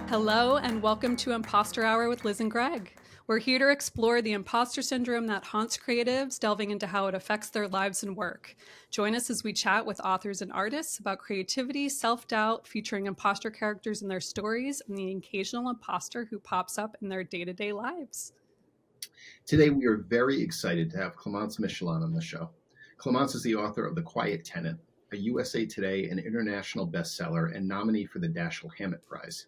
Hello, and welcome to Imposter Hour with Liz and Greg. We're here to explore the imposter syndrome that haunts creatives, delving into how it affects their lives and work. Join us as we chat with authors and artists about creativity, self-doubt, featuring imposter characters in their stories, and the occasional imposter who pops up in their day-to-day lives. Today, we are very excited to have Clémence Michallon on the show. Clémence is the author of The Quiet Tenant, a USA Today and international bestseller and nominee for the Dashiell Hammett Prize.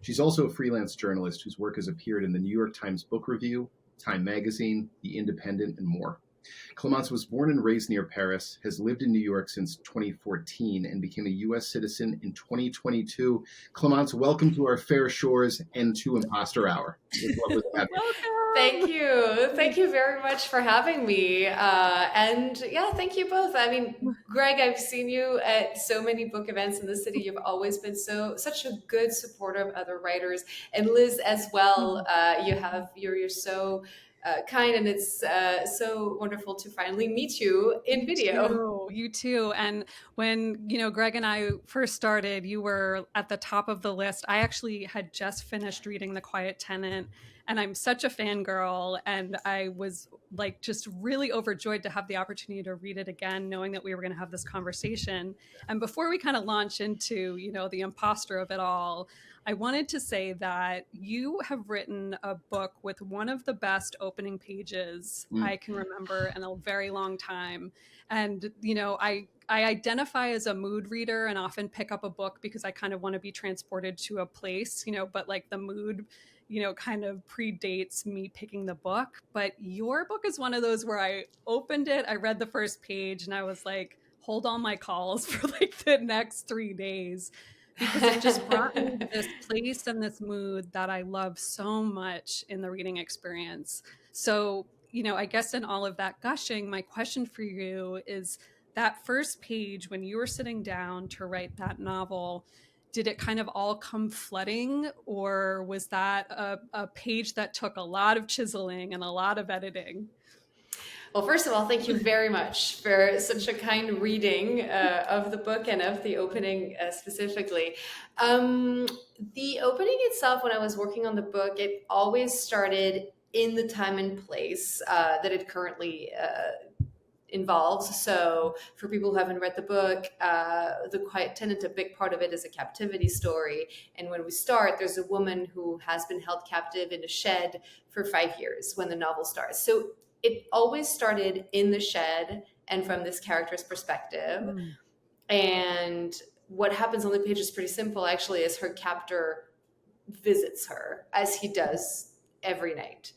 She's also a freelance journalist whose work has appeared in the New York Times Book Review, Time Magazine, The Independent, and more. Clémence was born and raised near Paris, has lived in New York since 2014, and became a U.S. citizen in 2022. Clémence, welcome to our fair shores and to Imposter Hour. Thank you. Thank you very much for having me. And yeah, thank you both. I mean, Greg, I've seen you at so many book events in the city. You've always been such a good supporter of other writers, and Liz as well. You're so kind, and it's so wonderful to finally meet you in video. You too. And when, Greg and I first started, you were at the top of the list. I actually had just finished reading The Quiet Tenant, and I'm such a fangirl. And I was like just really overjoyed to have the opportunity to read it again, knowing that we were going to have this conversation. And before we kind of launch into, the imposter of it all, I wanted to say that you have written a book with one of the best opening pages I can remember in a very long time. And, I identify as a mood reader and often pick up a book because I kind of want to be transported to a place, but like the mood, kind of predates me picking the book. But your book is one of those where I opened it, I read the first page, and I was like, hold all my calls for like the next 3 days, because it just brought me to this place and this mood that I love so much in the reading experience. So, I guess in all of that gushing, my question for you is, that first page, when you were sitting down to write that novel, did it kind of all come flooding, or was that a page that took a lot of chiseling and a lot of editing? Well, first of all, thank you very much for such a kind reading of the book and of the opening specifically. The opening itself, when I was working on the book, it always started in the time and place that it currently involves. So for people who haven't read the book, The Quiet Tenant, a big part of it is a captivity story. And when we start, there's a woman who has been held captive in a shed for 5 years when the novel starts. So it always started in the shed and from this character's perspective. And what happens on the page is pretty simple, actually, as her captor visits her, as he does every night.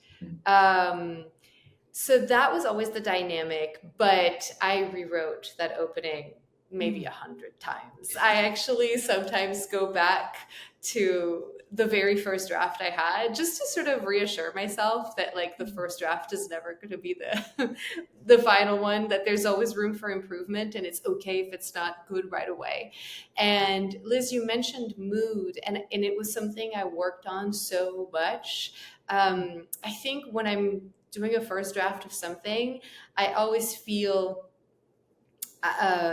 So that was always the dynamic, but I rewrote that opening maybe 100 times. I actually sometimes go back to the very first draft I had just to sort of reassure myself that like the first draft is never going to be the final one, that there's always room for improvement and it's okay if it's not good right away. And Liz, you mentioned mood, and it was something I worked on so much. I think when I'm doing a first draft of something, I always feel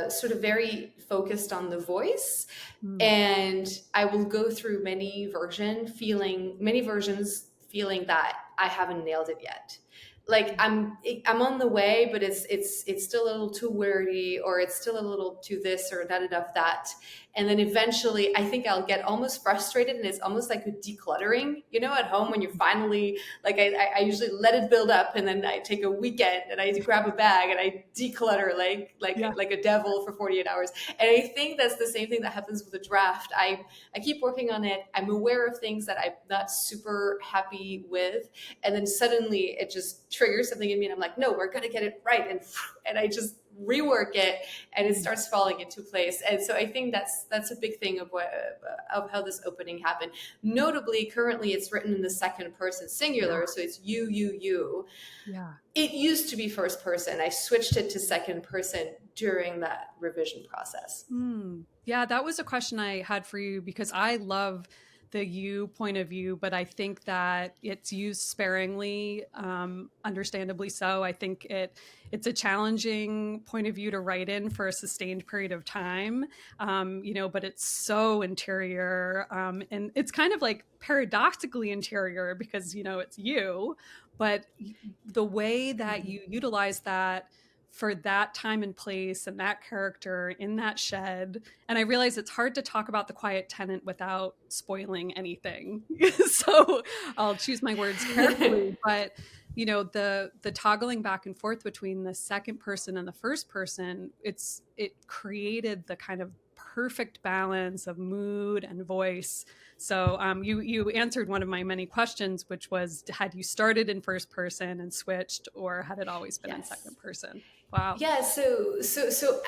sort of very focused on the voice, and I will go through many versions feeling that I haven't nailed it yet. Like I'm on the way, but it's still a little too wordy, or it's still a little too this or not enough that. And then eventually I think I'll get almost frustrated, and it's almost like a decluttering, at home when you finally, like I usually let it build up, and then I take a weekend and I grab a bag and I declutter like a devil for 48 hours. And I think that's the same thing that happens with a draft. I keep working on it. I'm aware of things that I'm not super happy with. And then suddenly it just triggers something in me, and I'm like, no, we're going to get it right. And I just rework it, and it starts falling into place. And so I think that's a big thing of how this opening happened. Notably, currently it's written in the second person singular, so it's you. Yeah. It used to be first person. I switched it to second person during that revision process. Yeah, that was a question I had for you, because I love the you point of view, but I think that it's used sparingly, understandably so. I think it's a challenging point of view to write in for a sustained period of time, but it's so interior, and it's kind of like paradoxically interior because it's you, but the way that you utilize that for that time and place and that character in that shed. And I realize it's hard to talk about the Quiet Tenant without spoiling anything. So I'll choose my words carefully. But the toggling back and forth between the second person and the first person, it created the kind of perfect balance of mood and voice. So you answered one of my many questions, which was, had you started in first person and switched, or had it always been in second person? Wow. Yeah, so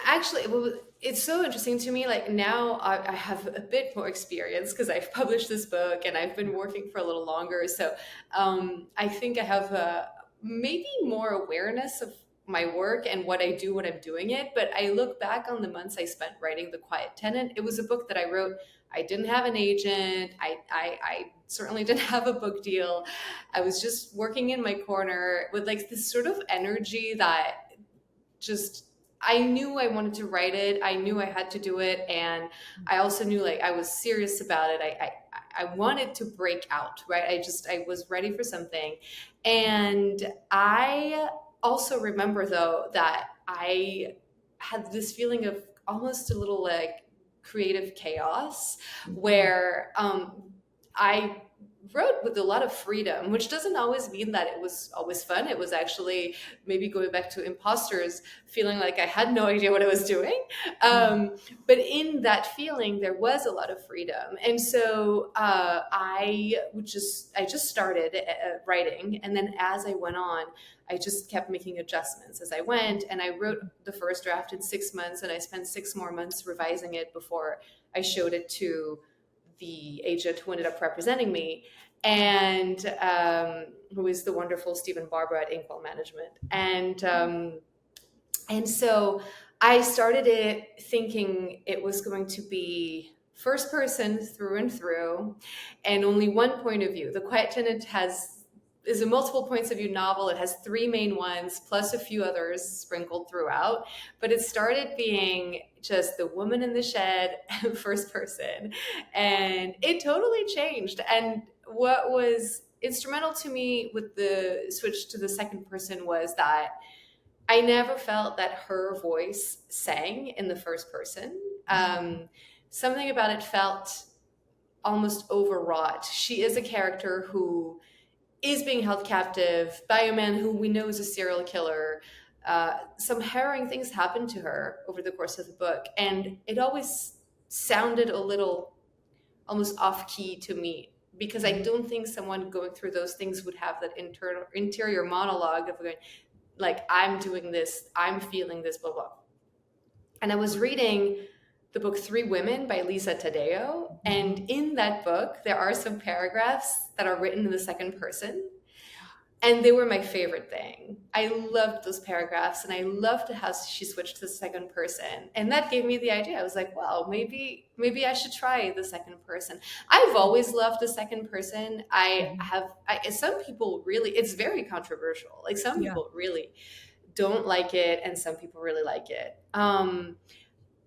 actually, well, it's so interesting to me. Like now, I have a bit more experience because I've published this book and I've been working for a little longer. So I think I have maybe more awareness of my work and what I do when I'm doing it. But I look back on the months I spent writing The Quiet Tenant. It was a book that I wrote. I didn't have an agent. I certainly didn't have a book deal. I was just working in my corner with like this sort of energy that just, I knew I wanted to write it. I knew I had to do it. And I also knew like I was serious about it. I wanted to break out, right? I was ready for something. And I also remember though that I had this feeling of almost a little like creative chaos where I wrote with a lot of freedom, which doesn't always mean that it was always fun. It was actually maybe going back to imposters, feeling like I had no idea what I was doing. But in that feeling, there was a lot of freedom. And so I just started writing. And then as I went on, I just kept making adjustments as I went. And I wrote the first draft in 6 months, and I spent 6 more months revising it before I showed it to the agent who ended up representing me, and who is the wonderful Stephen Barber at Inkwell Management. And so I started it thinking it was going to be first person through and through, and only one point of view. The Quiet Tenant is a multiple points of view novel. It has 3 main ones plus a few others sprinkled throughout, but it started being just the woman in the shed, first person, and it totally changed. And what was instrumental to me with the switch to the second person was that I never felt that her voice sang in the first person. Something about it felt almost overwrought. She is a character who is being held captive by a man who we know is a serial killer. Some harrowing things happen to her over the course of the book, and it always sounded a little almost off-key to me, because I don't think someone going through those things would have that interior monologue of going, like, I'm doing this, I'm feeling this, blah, blah. And I was reading the book 3 Women by Lisa Taddeo. And in that book, there are some paragraphs that are written in the second person. And they were my favorite thing. I loved those paragraphs, and I loved how she switched to the second person. And that gave me the idea. I was like, well, maybe I should try the second person. I've always loved the second person. Some people really, it's very controversial. Like some people really don't like it, and some people really like it.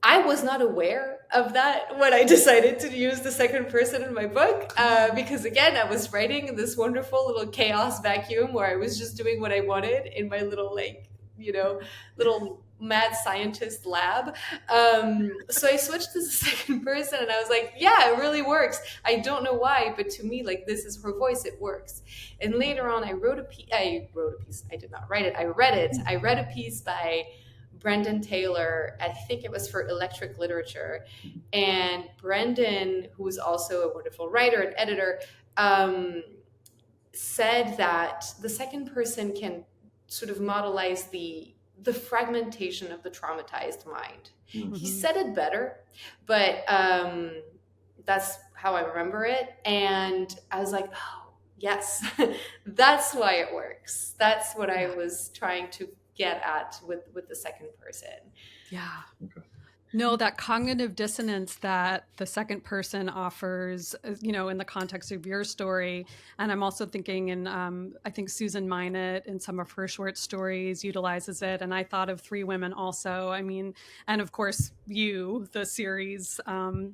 I was not aware of that when I decided to use the second person in my book, because again, I was writing in this wonderful little chaos vacuum where I was just doing what I wanted in my little, little mad scientist lab. So I switched to the second person, and I was like, yeah, it really works. I don't know why, but to me, like, this is her voice, it works. And later on, I wrote a piece. I did not write it. I read it. I read a piece by Brendan Taylor. I think it was for Electric Literature. And Brendan, who is also a wonderful writer and editor, said that the second person can sort of modelize the fragmentation of the traumatized mind. Mm-hmm. He said it better, but that's how I remember it. And I was like, oh, yes, that's why it works. That's what I was trying to get at with the second person. Yeah. Okay. No, that cognitive dissonance that the second person offers, in the context of your story. And I'm also thinking I think Susan Minot in some of her short stories utilizes it. And I thought of Three Women also. I mean, and of course, You, the series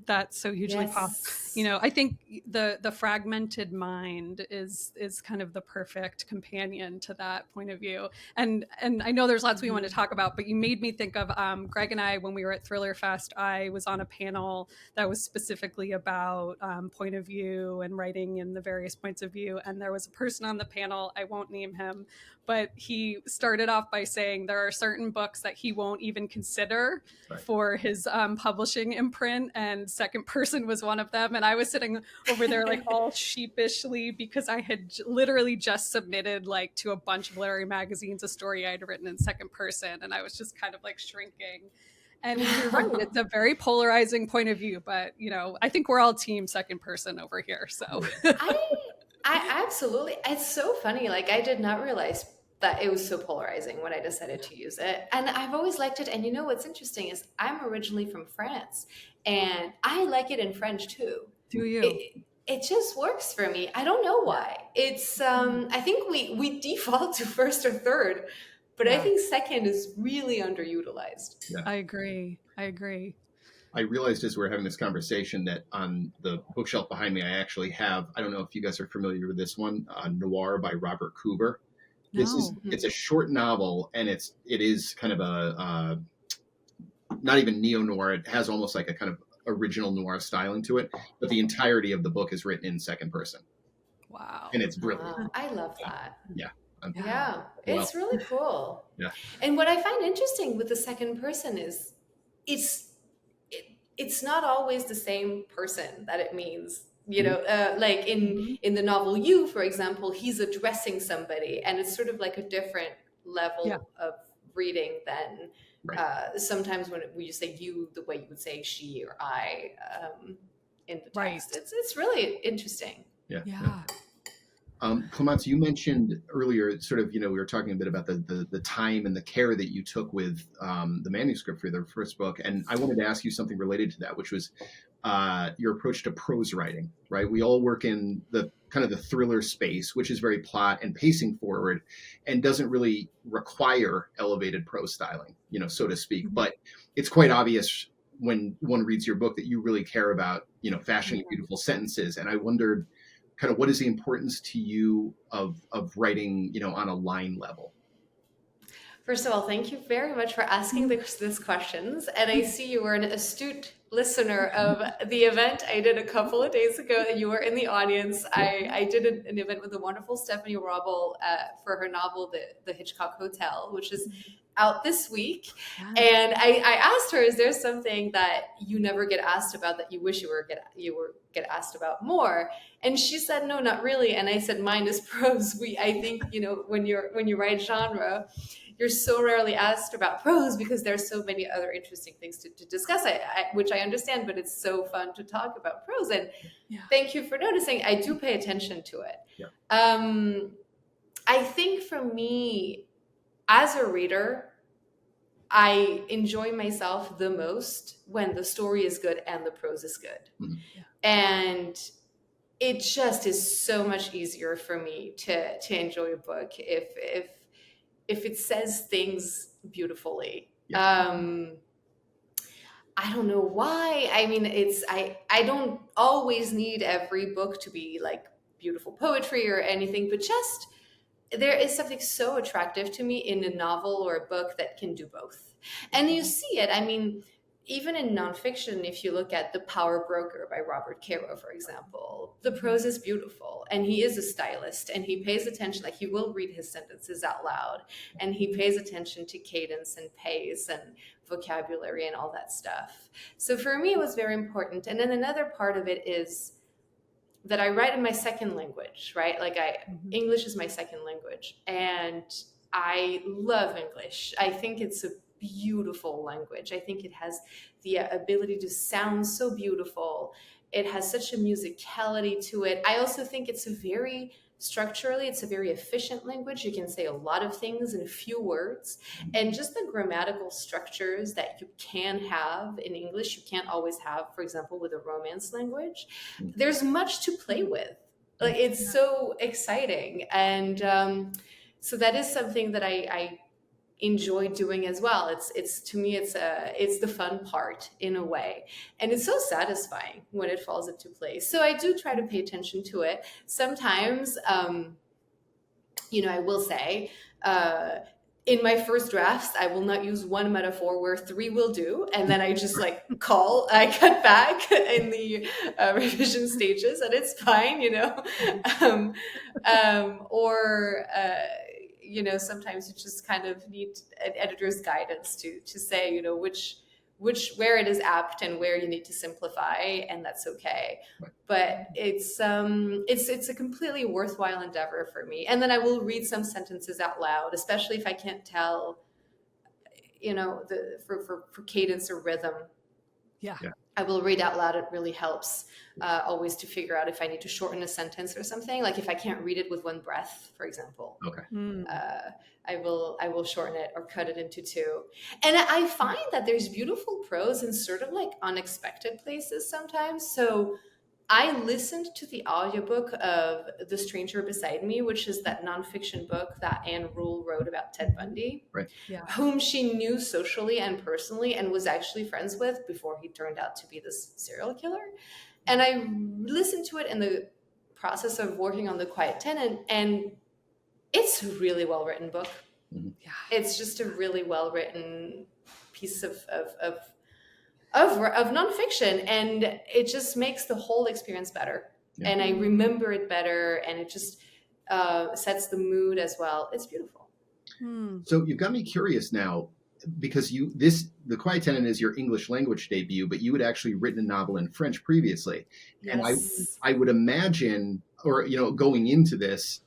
that's so hugely popular. Yes. I think the fragmented mind is kind of the perfect companion to that point of view. And I know there's lots we want to talk about, but you made me think of Greg and I when we were at Thriller Fest. I was on a panel that was specifically about point of view and writing in the various points of view. And there was a person on the panel, I won't name him, but he started off by saying there are certain books that he won't even consider for his publishing imprint, and Second Person was one of them. And I was sitting over there like all sheepishly because I had literally just submitted like to a bunch of literary magazines a story I'd written in Second Person, and I was just kind of like shrinking. And you're right, it's a very polarizing point of view, but I think we're all team Second Person over here. So I absolutely, it's so funny. Like, I did not realize that it was so polarizing when I decided to use it. And I've always liked it. And what's interesting is I'm originally from France, and I like it in French too. Do you? It just works for me. I don't know why. It's I think we default to first or third, but I think second is really underutilized. Yeah. I agree. I realized as we were having this conversation that on the bookshelf behind me, I actually have, I don't know if you guys are familiar with this one, Noir by Robert Coover. It's a short novel, and it is kind of a not even neo-noir. It has almost like a kind of original noir styling to it, but the entirety of the book is written in second person. Wow. And it's brilliant. Wow. I love that. Yeah. Yeah, it's really cool. Yeah. And what I find interesting with the second person is it's not always the same person that it means. Like in the novel You, for example, he's addressing somebody, and it's sort of like a different level of reading than sometimes when you say you, the way you would say she or I in the text. It's really interesting. Yeah. Clémence, you mentioned earlier, sort of, we were talking a bit about the time and the care that you took with the manuscript for the first book, and I wanted to ask you something related to that, which was your approach to prose writing. Right, we all work in the kind of the thriller space, which is very plot and pacing forward, and doesn't really require elevated prose styling, so to speak. But it's quite obvious when one reads your book that you really care about, fashioning beautiful sentences, and I wondered, kind of, what is the importance to you of writing, on a line level? First of all, thank you very much for asking this questions. And I see you were an astute listener of the event I did a couple of days ago, and you were in the audience. I did an event with the wonderful Stephanie Robble for her novel, The Hitchcock Hotel, which is out this week. And I asked her, is there something that you never get asked about that you wish you were get asked about more? And she said, no, not really. And I said, mine is prose. I think, when you write genre, you're so rarely asked about prose because there's so many other interesting things to discuss, which I understand, but it's so fun to talk about prose. And thank you for noticing. I do pay attention to it. Yeah. I think for me, as a reader, I enjoy myself the most when the story is good and the prose is good. Mm-hmm. And it just is so much easier for me to enjoy a book if it says things beautifully. I don't know why. I mean, I don't always need every book to be like beautiful poetry or anything, but just there is something so attractive to me in a novel or a book that can do both. And you see it. I mean, even in nonfiction, if you look at The Power Broker by Robert Caro, for example, the prose is beautiful, and he is a stylist, and he pays attention, like he will read his sentences out loud, and he pays attention to cadence and pace and vocabulary and all that stuff. So for me, it was very important. And then another part of it is that I write in my second language, right? Like English is my second language, and I love English. I think it's a beautiful language. I think it has the ability to sound so beautiful. It has such a musicality to it. I also think it's a very structurally, it's a very efficient language. You can say a lot of things in a few words. And just the grammatical structures that you can have in English, you can't always have, for example, with a Romance language. There's much to play with. Like, it's so exciting. And so that is something that I enjoy doing as well. It's to me, it's the fun part in a way, and it's so satisfying when it falls into place. So I do try to pay attention to it. Sometimes, I will say, in my first drafts, I will not use one metaphor where 3 will do, and then I just I cut back in the revision stages, and it's fine, or sometimes you just kind of need an editor's guidance to say, where it is apt and where you need to simplify, and that's okay. Right. But it's a completely worthwhile endeavor for me. And then I will read some sentences out loud, especially if I can't tell, for cadence or rhythm. Yeah. I will read out loud. It really helps always to figure out if I need to shorten a sentence or something. Like if I can't read it with one breath, for example. Okay. I will shorten it or cut it into 2. And I find that there's beautiful prose in sort of unexpected places sometimes. So I listened to the audiobook of The Stranger Beside Me, which is that nonfiction book that Anne Rule wrote about Ted Bundy, Right. Yeah. whom she knew socially and personally and was actually friends with before he turned out to be this serial killer. And I listened to it in the process of working on The Quiet Tenant, and it's a really well-written book. Mm-hmm. Yeah. It's just a really well-written piece of nonfiction, and it just makes the whole experience better. Yeah. And I remember it better, and it just sets the mood as well. It's beautiful. So you've got me curious now, because The Quiet Tenant is your English language debut, but you had actually written a novel in French previously. Yes. And I would imagine, or going into this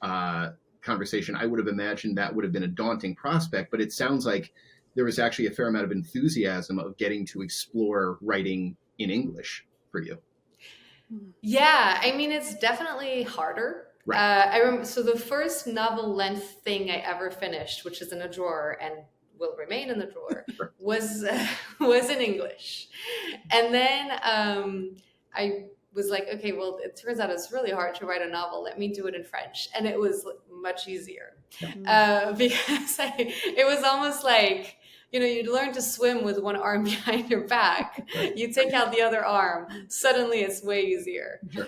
conversation, I would have imagined that would have been a daunting prospect, but it sounds like there was actually a fair amount of enthusiasm of getting to explore writing in English for you. Yeah, I mean, it's definitely harder. Right. I remember, so the first novel length thing I ever finished, which is in a drawer and will remain in the drawer, was in English. And then I was like, okay, well, it turns out it's really hard to write a novel. Let me do it in French. And it was much easier because it was almost like, you'd learn to swim with one arm behind your back. You take out the other arm. Suddenly it's way easier. Sure.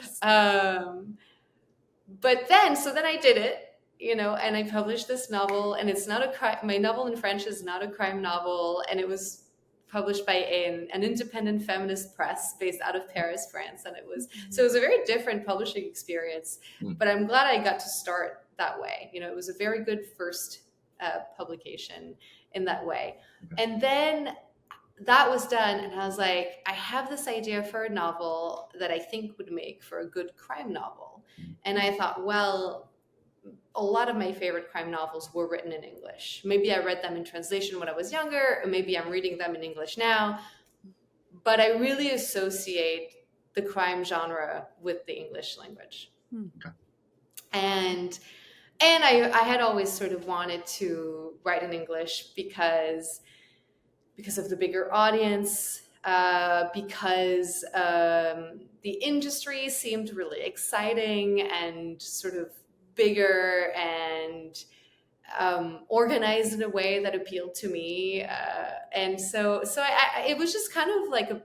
But then I did it, and I published this novel, and it's not my novel in French is not a crime novel. And it was published by an independent feminist press based out of Paris, France. And it was a very different publishing experience, but I'm glad I got to start that way. It was a very good first publication in that way. Okay. And then that was done, and I was like, I have this idea for a novel that I think would make for a good crime novel. And I thought, well, a lot of my favorite crime novels were written in English. Maybe I read them in translation when I was younger, or maybe I'm reading them in English now. But I really associate the crime genre with the English language. Okay. And I had always sort of wanted to write in English because of the bigger audience, because the industry seemed really exciting and sort of bigger and organized in a way that appealed to me. And so it was just kind of like a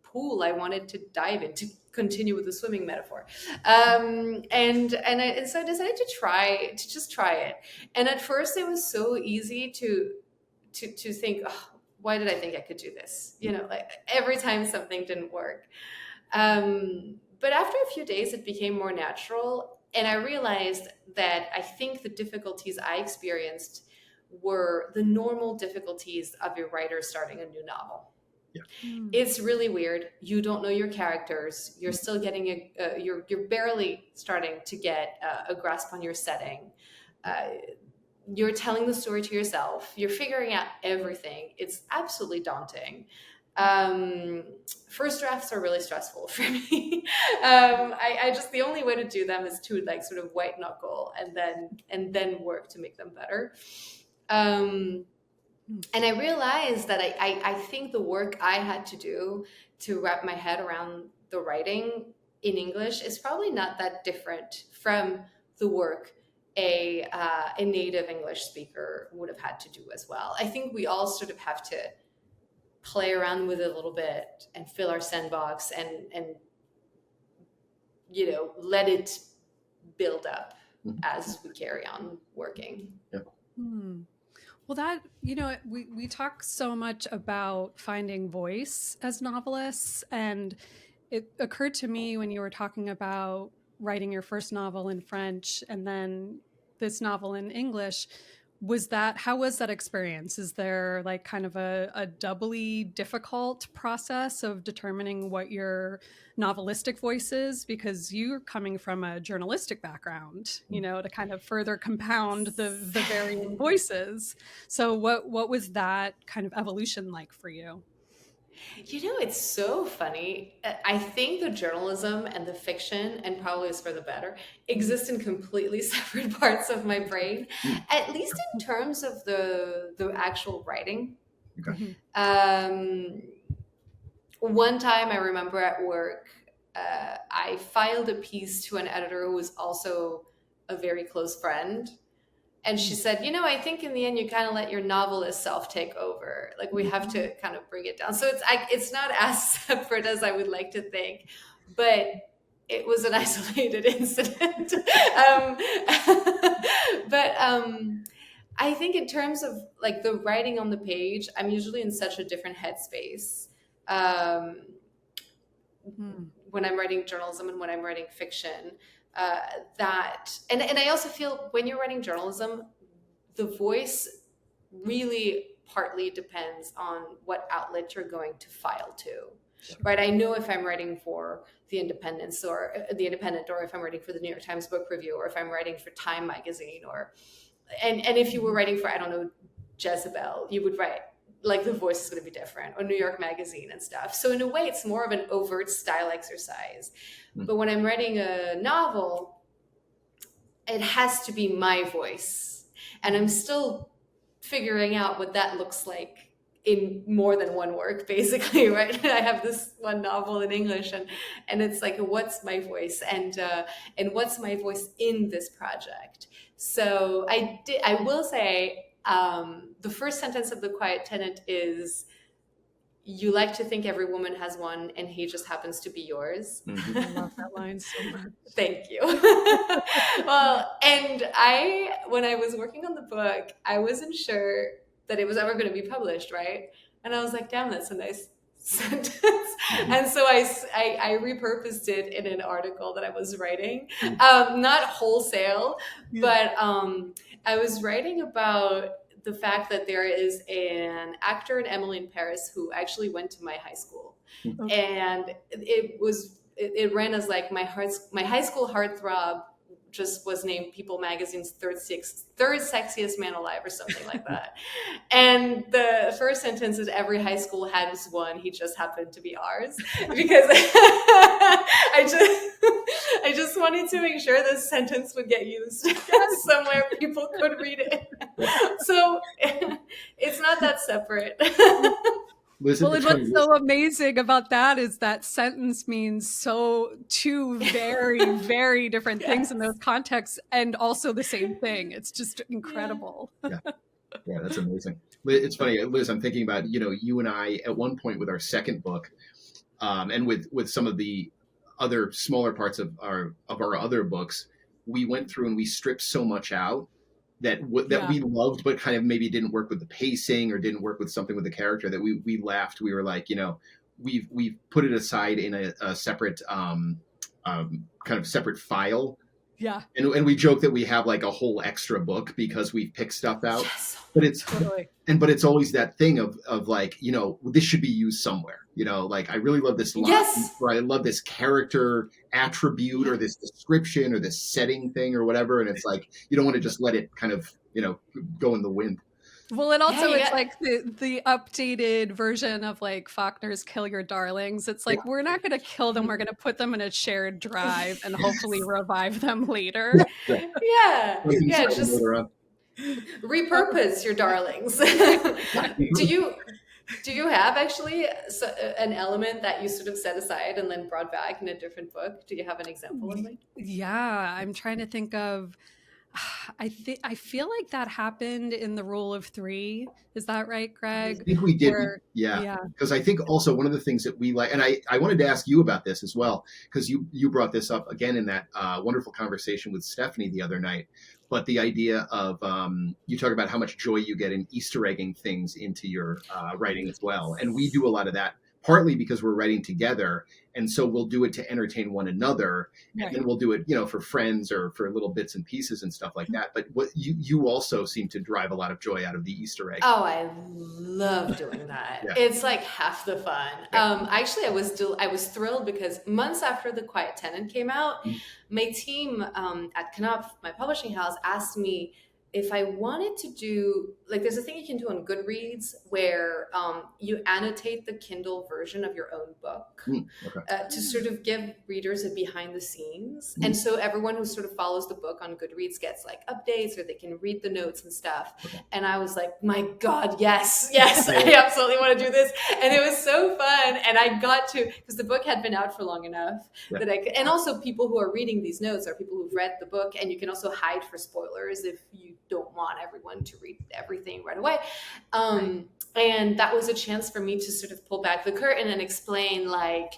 pool I wanted to dive in, to continue with the swimming metaphor. So I decided to just try it. And at first it was so easy to think, oh, why did I think I could do this? Every time something didn't work. But after a few days, it became more natural. And I realized that I think the difficulties I experienced were the normal difficulties of a writer starting a new novel. Yeah. It's really weird. You don't know your characters. You're still getting you're barely starting to get a grasp on your setting. You're telling the story to yourself. You're figuring out everything. It's absolutely daunting. First drafts are really stressful for me. I just, the only way to do them is to like sort of white knuckle and then work to make them better. And I realized that I think the work I had to do to wrap my head around the writing in English is probably not that different from the work a native English speaker would have had to do as well. I think we all sort of have to play around with it a little bit and fill our sandbox and let it build up as we carry on working. Yep. Well, that, we talk so much about finding voice as novelists, and it occurred to me when you were talking about writing your first novel in French and then this novel in English. How was that experience? Is there like kind of a doubly difficult process of determining what your novelistic voice is? Because you're coming from a journalistic background, to kind of further compound the varying voices. So what was that kind of evolution like for you? It's so funny. I think the journalism and the fiction, and probably is for the better, exist in completely separate parts of my brain, at least in terms of the actual writing. Okay. One time I remember at work, I filed a piece to an editor who was also a very close friend. And she said, I think in the end, you kind of let your novelist self take over. Like we have to kind of bring it down. So it's not as separate as I would like to think, but it was an isolated incident. But I think in terms of like the writing on the page, I'm usually in such a different headspace when I'm writing journalism and when I'm writing fiction. And I also feel when you're writing journalism, the voice really partly depends on what outlet you're going to file to. Sure. Right? I know if I'm writing for the Independent, or if I'm writing for the New York Times Book Review, or if I'm writing for Time Magazine, and if you were writing for, I don't know, Jezebel, you would write like the voice is going to be different, or New York Magazine and stuff. So in a way, it's more of an overt style exercise. But when I'm writing a novel, it has to be my voice. And I'm still figuring out what that looks like in more than one work, basically, right? I have this one novel in English, and it's like, what's my voice? And what's my voice in this project? So I will say, the first sentence of The Quiet Tenant is, you like to think every woman has one, and he just happens to be yours. Mm-hmm. I love that line so much. Thank you. Well, and when I was working on the book, I wasn't sure that it was ever going to be published, right? And I was like, damn, that's a nice sentence. Mm-hmm. And so I repurposed it in an article that I was writing, not wholesale, but I was writing about the fact that there is an actor in Emily in Paris who actually went to my high school. Okay. And it ran as like my high school heartthrob just was named People Magazine's third sexiest man alive, or something like that. And the first sentence is, every high school has one, he just happened to be ours. Because I just wanted to make sure this sentence would get used somewhere people could read it. So it's not that separate. Liz, well, and what's so amazing about that is that sentence means two very, very different things in those contexts, and also the same thing. It's just incredible. Yeah, that's amazing. It's funny, Liz, I'm thinking about, you and I at one point with our second book, and with some of the other smaller parts of our other books, we went through and we stripped so much out that we loved, but kind of maybe didn't work with the pacing or didn't work with something with the character, that we laughed. We were like, we've put it aside in a separate kind of separate file. Yeah. And we joke that we have like a whole extra book because we've picked stuff out. Yes. But it's totally. But it's always that thing of like, this should be used somewhere. Like, I really love this line. Yes. Or I love this character attribute or this description or this setting thing or whatever. And it's like, you don't want to just let it kind of, go in the wind. Well, and Yeah, also you it's got. like the updated version of like Faulkner's Kill Your Darlings. It's like we're not going to kill them. We're going to put them in a shared drive and hopefully Yes. revive them later. Yeah. Yeah, Something yeah, starting just later on. repurpose your darlings. do you do you have actually an element that you sort of set aside and then brought back in a different book? Do you have an example in mind? Yeah, I'm trying to think of. I feel like that happened in the Rule of Three. Is that right, I Greg? think we did. Where Yeah. yeah, Because I think also one of the things that we like, and I wanted to ask you about this as well, because you brought this up again in that wonderful conversation with Stephanie the other night. But the idea of you talk about how much joy you get in Easter egging things into your writing as well, and we do a lot of that partly because we're writing together, and so we'll do it to entertain one another, and right. then we'll do it, for friends or for little bits and pieces and stuff like that. But what you also seem to drive a lot of joy out of the Easter egg. Oh, I love doing that. Yeah. It's like half the fun. Yeah. Actually, I was thrilled because months after The Quiet Tenant came out, Mhm. my team at Knopf, my publishing house, asked me if I wanted to do like there's a thing you can do on Goodreads where you annotate the Kindle version of your own book. Okay. To sort of give readers a behind the scenes. Mhm. And so everyone who sort of follows the book on Goodreads gets like updates or they can read the notes and stuff. Okay. And I was like, my God, yes, I absolutely want to do this. And it was so fun. And I got to, because the book had been out for long enough that I could, and also people who are reading these notes are people who've read the book, and you can also hide for spoilers if you don't want everyone to read everything right away. And that was a chance for me to sort of pull back the curtain and explain like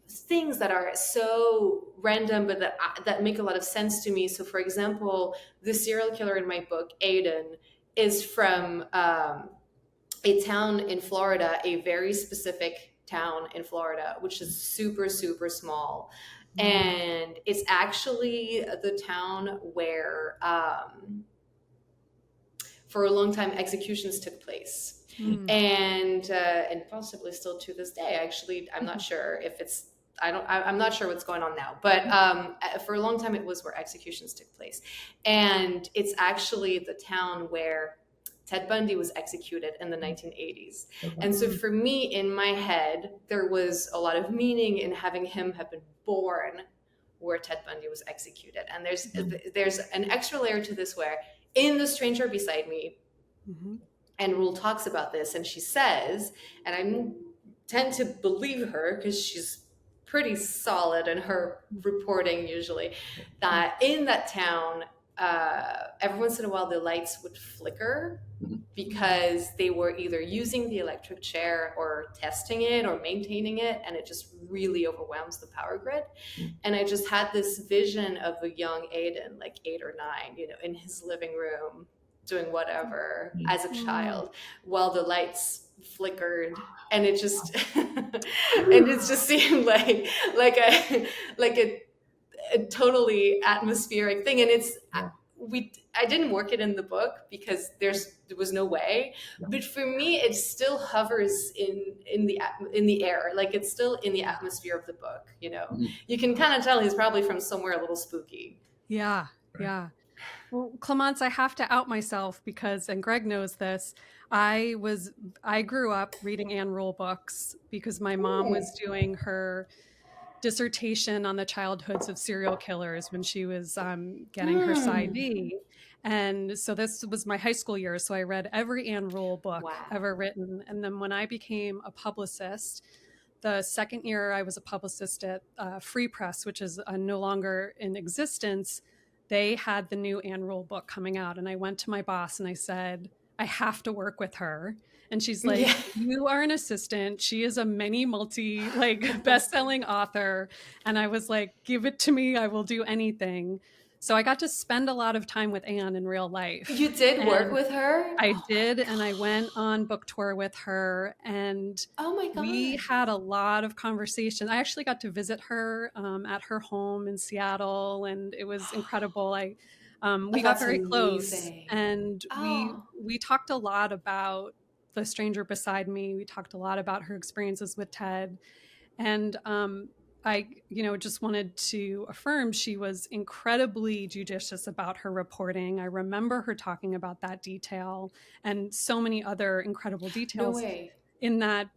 things that are so random but that make a lot of sense to me. So for example, the serial killer in my book, Aiden, is from a town in Florida, a very specific town in Florida, which is super, super small. And it's actually the town where for a long time executions took place. And possibly still to this day. Actually, I'm not sure if it's. I'm not sure what's going on now. But for a long time, it was where executions took place, and it's actually the town where Ted Bundy was executed in the 1980s. Okay. And so for me, in my head, there was a lot of meaning in having him have been born where Ted Bundy was executed. And there's an extra layer to this where in The Stranger Beside Me. And Rule talks about this, and she says, and I tend to believe her because she's pretty solid in her reporting usually, that in that town, every once in a while the lights would flicker because they were either using the electric chair or testing it or maintaining it, and it just really overwhelms the power grid. And I just had this vision of a young Aiden, like 8 or 9, in his living room, doing whatever as a child while the lights flickered, and it just seemed like a totally atmospheric thing. And I didn't work it in the book because there was no way, but for me it still hovers in the air, like it's still in the atmosphere of the book. You can kind of tell he's probably from somewhere a little spooky. Yeah. Well, Clémence, I have to out myself because, and Greg knows this, I grew up reading Anne Rule books because my mom was doing her dissertation on the childhoods of serial killers when she was getting her PsyD. And so this was my high school year. So I read every Anne Rule book ever written. And then when I became a publicist, the second year I was a publicist at Free Press, which is no longer in existence, they had the new Anne Rule book coming out. And I went to my boss and I said, I have to work with her. And she's like, you are an assistant. She is a best-selling author. And I was like, give it to me. I will do anything. So I got to spend a lot of time with Anne in real life. You did work with her? I did. And I went on book tour with her. And oh my God, we had a lot of conversations. I actually got to visit her at her home in Seattle. And it was incredible. We got very close. And we talked a lot about The Stranger Beside Me. We talked a lot about her experiences with Ted. And I, just wanted to affirm she was incredibly judicious about her reporting. I remember her talking about that detail and so many other incredible No details way. in that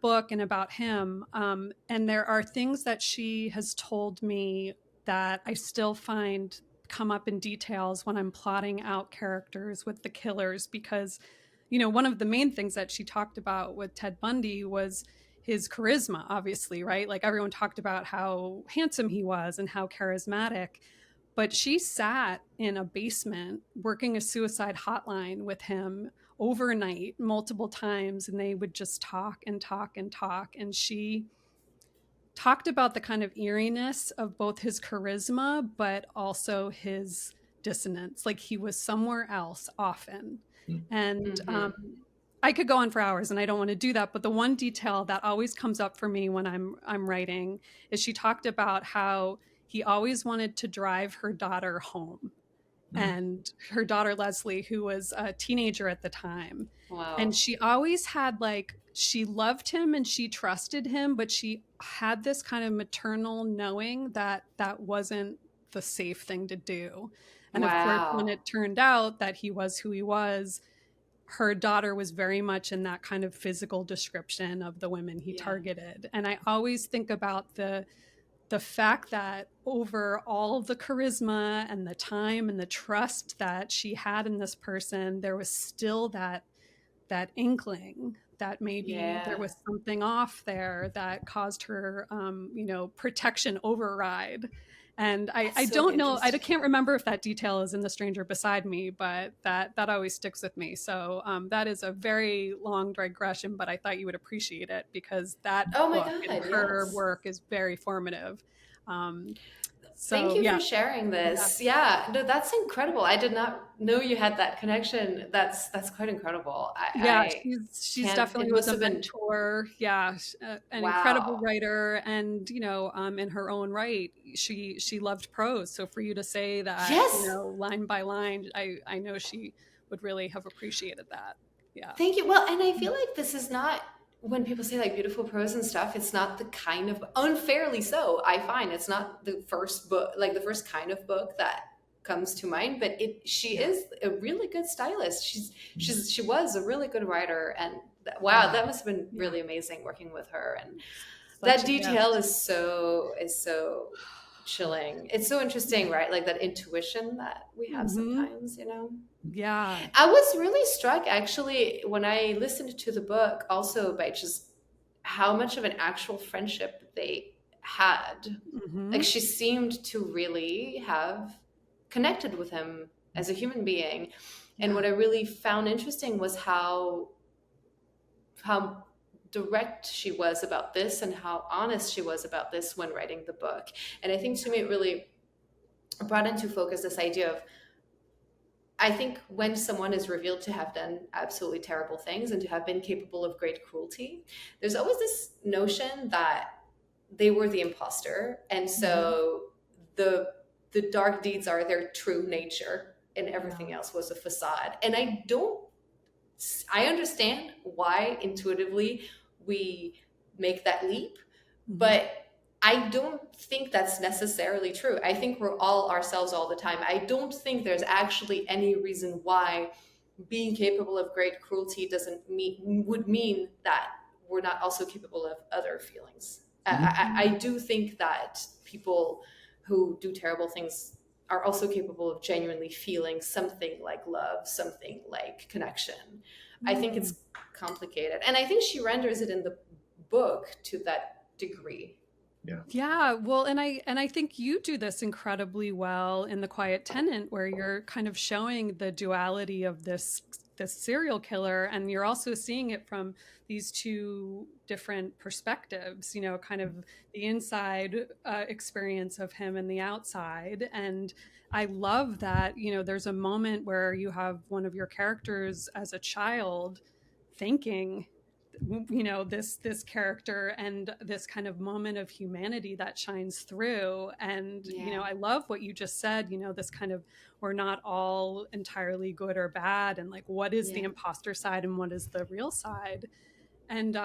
book and about him. And there are things that she has told me that I still find come up in details when I'm plotting out characters with the killers, because one of the main things that she talked about with Ted Bundy was his charisma, obviously, right? Like everyone talked about how handsome he was and how charismatic, but she sat in a basement working a suicide hotline with him overnight multiple times, and they would just talk and talk and talk. And she talked about the kind of eeriness of both his charisma, but also his dissonance. Like he was somewhere else often. Mm. And Mm-hmm. I could go on for hours, and I don't want to do that. But the one detail that always comes up for me when I'm writing is she talked about how he always wanted to drive her daughter home, Mm. and her daughter Leslie, who was a teenager at the time. And Wow. she always had, like, she loved him and she trusted him, but she had this kind of maternal knowing that that wasn't the safe thing to do. And of course, when Wow. it turned out that he was who he was, her daughter was very much in that kind of physical description of the women he Yeah. targeted. And I always think about the fact that over all of the charisma and the time and the trust that she had in this person, there was still that inkling that maybe there Yeah. was something off there that caused her, protection override. And I That's so don't know, I interesting. can't remember if that detail is in The Stranger Beside Me, but that always sticks with me. So that is a very long digression, but I thought you would appreciate it because that Oh my book and God, her yes. work is very formative. Um, Thank so you yeah, for sharing yeah, this. Yeah, no, that's incredible. I did not know you had that connection. That's quite incredible. yeah, I she's can't. definitely It was must a have been mentor. Yeah, an incredible wow. writer, and in her own right, she loved prose. So for you to say that, Yes. line by line, I know she would really have appreciated that. Yeah. Thank you. Well, and I feel like this is not when people say like beautiful prose and stuff, it's not the kind of unfairly so, I find it's not the first book, like the first kind of book that comes to mind, but she Yeah. is a really good stylist. Mm. She was a really good writer, and wow, Yeah. that must have been Yeah. really amazing working with her. And Such that a detail gift. is so chilling. It's so interesting, right? Like that intuition that we have Hmm. sometimes, you know. Yeah. I was really struck actually when I listened to the book also by just how much of an actual friendship they had. Like Hmm. she seemed to really have connected with him as a human being. And Yeah. what I really found interesting was how direct she was about this and how honest she was about this when writing the book. And I think to me it really brought into focus this idea of I think when someone is revealed to have done absolutely terrible things and to have been capable of great cruelty, there's always this notion that they were the imposter, and Hmm. so the dark deeds are their true nature, and Yeah. everything else was a facade. And I understand why intuitively we make that leap, Hmm. but I don't think that's necessarily true. I think we're all ourselves all the time. I don't think there's actually any reason why being capable of great cruelty doesn't mean would mean that we're not also capable of other feelings. Mhm. I do think that people who do terrible things are also capable of genuinely feeling something like love, something like connection. I think Mm. it's complicated, and I think she renders it in the book to that degree. Yeah. Yeah, well, and I think you do this incredibly well in The Quiet Tenant, where you're kind of showing the duality of this serial killer, and you're also seeing it from these two different perspectives, kind of the inside experience of him and the outside. And I love that, there's a moment where you have one of your characters as a child thinking, this character and this kind of moment of humanity that shines through. And Yeah, I love what you just said, this kind of, we're not all entirely good or bad, and like what is the yeah, imposter side and what is the real side. And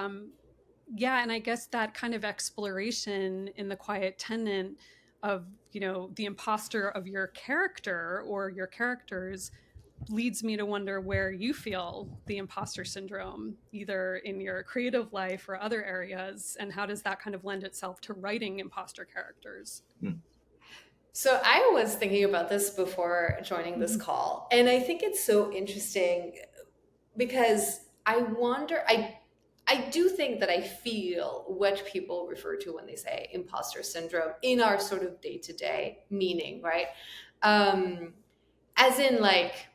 Yeah, and I guess that kind of exploration in the Quiet Tenant of, the imposter of your character or your characters leads me to wonder where you feel the imposter syndrome, either in your creative life or other areas, and how does that kind of lend itself to writing imposter characters? Hmm. So I was thinking about this before joining this Mhm. call, and I think it's so interesting because I do think that I feel what people refer to when they say imposter syndrome in our sort of day-to-day meaning, right? As in, like,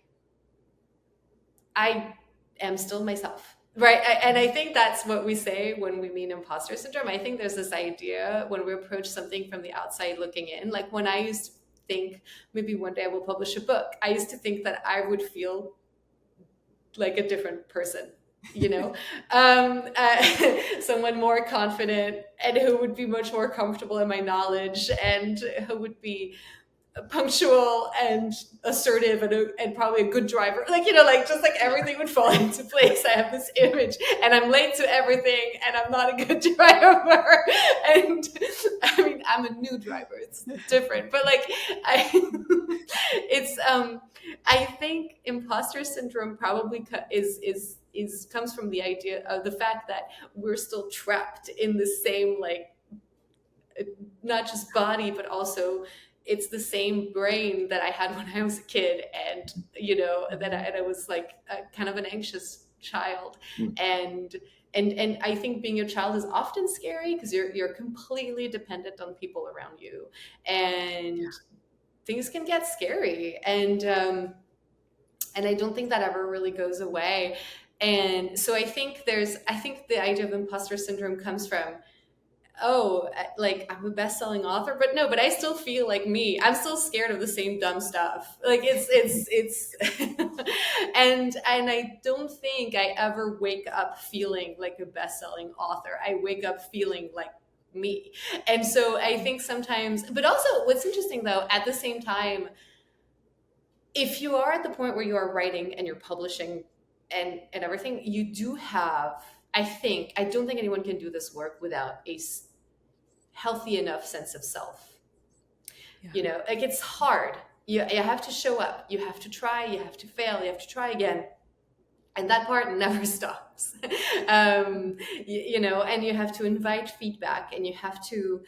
I am still myself, right? And I think that's what we say when we mean imposter syndrome. I think there's this idea when we approach something from the outside looking in, like when I used to think maybe one day I will publish a book, I used to think that I would feel like a different person, you know, someone more confident and who would be much more comfortable in my knowledge and who would be punctual and assertive and probably a good driver, like, like just like everything would fall into place. I have this image and I'm late to everything and I'm not a good driver. And I mean, I'm a new driver, it's different, but like I it's I think imposter syndrome probably is comes from the idea of the fact that we're still trapped in the same, like, not just body but also it's the same brain that I had when I was a kid, and that I was like kind of an anxious child, Hmm. and I think being a child is often scary because you're completely dependent on people around you, and things can get scary, and I don't think that ever really goes away. And so I think the idea of imposter syndrome comes from, oh, like I'm a best-selling author, but no, but I still feel like me. I'm still scared of the same dumb stuff. Like it's and I don't think I ever wake up feeling like a best-selling author. I wake up feeling like me. And so I think sometimes, but also what's interesting though, at the same time, if you are at the point where you are writing and you're publishing and everything, you do have, I don't think anyone can do this work without a healthy enough sense of self. Yeah. Like it's hard. You have to show up, you have to try, you have to fail, you have to try again, and that part never stops. And you have to invite feedback and you have to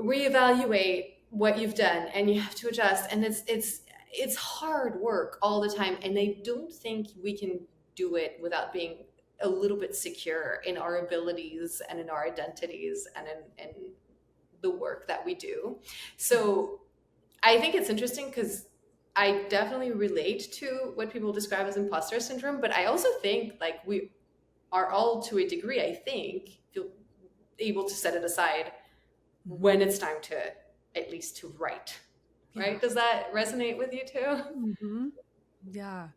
reevaluate what you've done and you have to adjust, and it's hard work all the time, and I don't think we can do it without being a little bit secure in our abilities and in our identities and in the work that we do. So I think it's interesting because I definitely relate to what people describe as imposter syndrome, but I also think like we are all, to a degree, I think, feel able to set it aside when it's time to at least to write. Right? Yeah. Does that resonate with you too? Hmm. Yeah.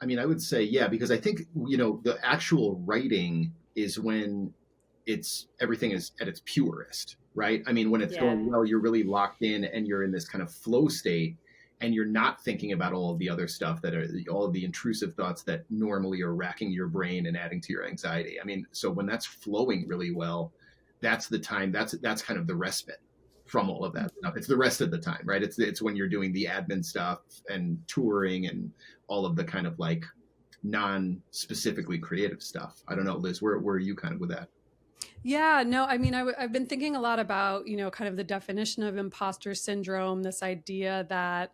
I mean, I would say, yeah, because I think, the actual writing is when everything is at its purest, right? I mean, when it's Yeah. going well, you're really locked in and you're in this kind of flow state and you're not thinking about all of the other stuff that are all of the intrusive thoughts that normally are racking your brain and adding to your anxiety. I mean, so when that's flowing really well, that's the time, that's kind of the respite from all of that stuff. It's the rest of the time, right? It's when you're doing the admin stuff and touring and all of the kind of like non-specifically creative stuff. I don't know, Liz, where are you kind of with that? Yeah, no, I mean, I've been thinking a lot about, kind of the definition of imposter syndrome, this idea that,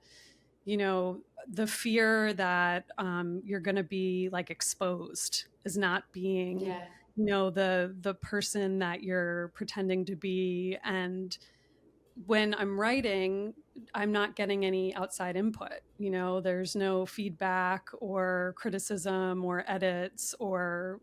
the fear that you're going to be like exposed as not being, Yeah. the person that you're pretending to be. And when I'm writing, I'm not getting any outside input. There's no feedback or criticism or edits or,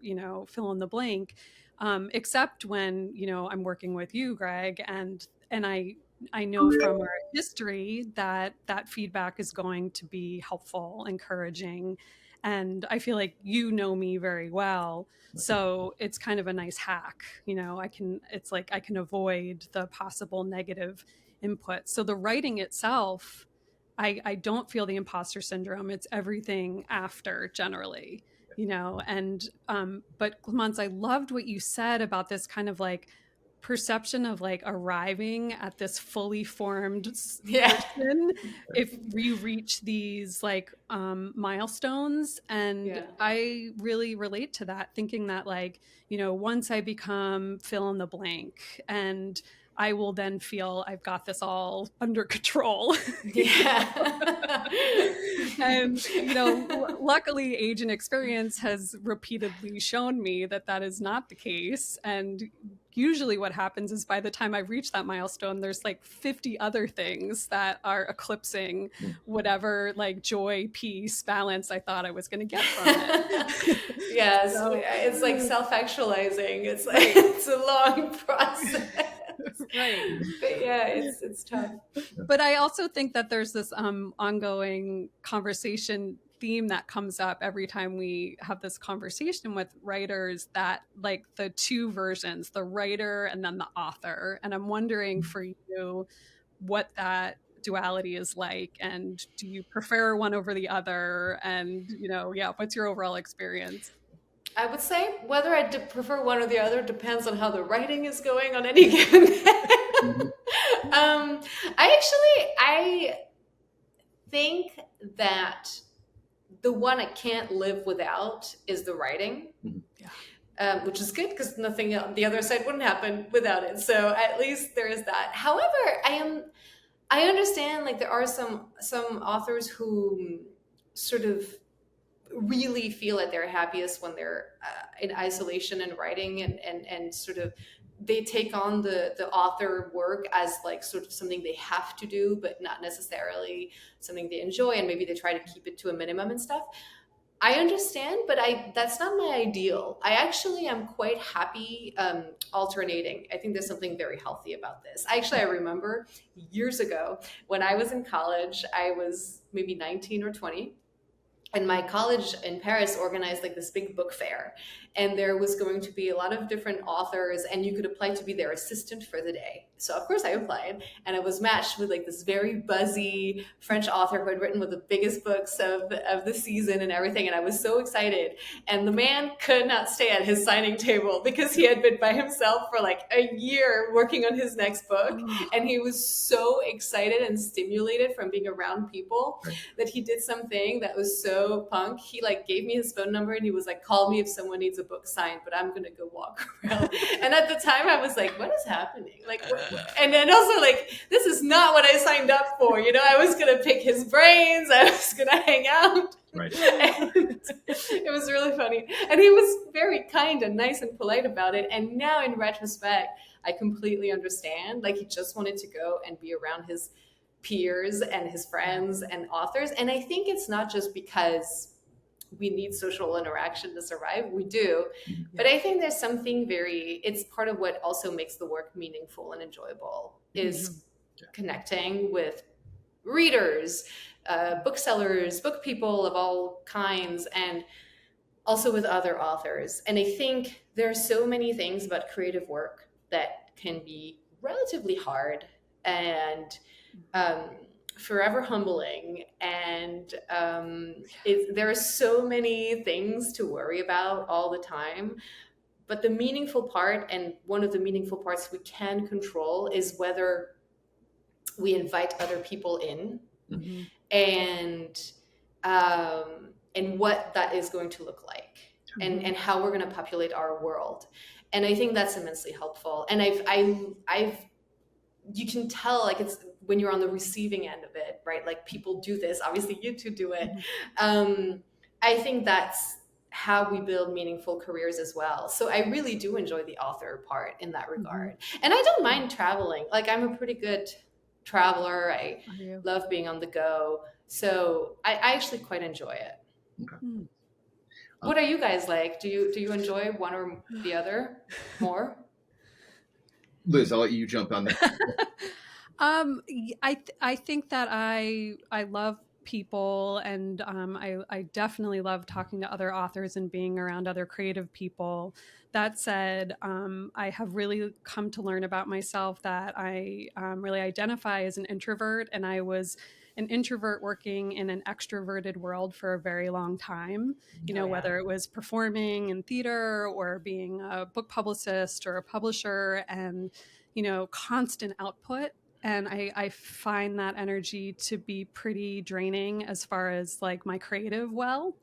fill in the blank, except when, I'm working with you, Greg, and I know from our history that that feedback is going to be helpful, encouraging, and I feel like you know me very well, so it's kind of a nice hack. It's like I can avoid the possible negative input. So the writing itself, I don't feel the imposter syndrome. It's everything after, generally. you know, and but Clemence, I loved what you said about this kind of like perception of like arriving at this fully formed Yeah. person if we reach these like milestones. And Yeah. I really relate to that, thinking that like, you know, once I become fill in the blank, and I will then feel I've got this all under control. Yeah. And, you know, luckily, age and experience has repeatedly shown me that that is not the case. And usually, what happens is by the time I reach that milestone, there's like 50 other things that are eclipsing whatever like joy, peace, balance I thought I was going to get from it. Yes, So, it's like self-actualizing. It's like it's a long process. right. But yeah, it's tough. But I also think that there's this ongoing conversation theme that comes up every time we have this conversation with writers, that like the two versions, the writer and then the author. And I'm wondering for you what that duality is like, and do you prefer one over the other? And, you know, yeah, what's your overall experience? I would say whether I prefer one or the other depends on how the writing is going on any given day. I think that the one I can't live without is the writing. Which is good because nothing on the other side wouldn't happen without it. So at least there is that. However, I understand like there are some authors who sort of really feel at their happiest when they're in isolation and writing, and sort of they take on the author work as like sort of something they have to do, but not necessarily something they enjoy, and maybe they try to keep it to a minimum and stuff. I understand, but that's not my ideal. I actually am quite happy alternating. I think there's something very healthy about this. I remember years ago when I was in college, I was maybe 19 or 20. And my college in Paris organized like this big book fair, and there was going to be a lot of different authors, and you could apply to be their assistant for the day. So of course I applied, and I was matched with like this very buzzy French author who had written one of the biggest books of the season and everything. And I was so excited. And the man could not stay at his signing table because he had been by himself for like a year working on his next book. And he was so excited and stimulated from being around people that he did something that was so punk. He like gave me his phone number, and he was like, call me if someone needs a book signed, but I'm gonna go walk around. And at the time I was like, what is happening? Like, and then also like, this is not what I signed up for. You know, I was gonna pick his brains, I was gonna hang out. Right. And it was really funny, and he was very kind and nice and polite about it. And now in retrospect, I completely understand. Like, he just wanted to go and be around his peers and his friends and authors. And I think it's not just because we need social interaction to survive. We do. But I think there's something it's part of what also makes the work meaningful and enjoyable, is connecting with readers, booksellers, book people of all kinds, and also with other authors. And I think there are so many things about creative work that can be relatively hard and forever humbling. And there are so many things to worry about all the time. But the meaningful part, and one of the meaningful parts we can control, is whether we invite other people in, and what that is going to look like, and how we're going to populate our world. And I think that's immensely helpful. And I've you can tell, like, it's when you're on the receiving end of it, right? Like, people do this. Obviously, you two do it. I think that's how we build meaningful careers as well. So I really do enjoy the author part in that regard. And I don't mind traveling. Like, I'm a pretty good traveler. I love being on the go. So I actually quite enjoy it. Okay. What are you guys like? Do you enjoy one or the other more? Liz, I'll let you jump on that. I think that I love people, and I definitely love talking to other authors and being around other creative people. That said, I have really come to learn about myself that I really identify as an introvert, and I was an introvert working in an extroverted world for a very long time, whether it was performing in theater or being a book publicist or a publisher, and, constant output. And I find that energy to be pretty draining as far as like my creative well.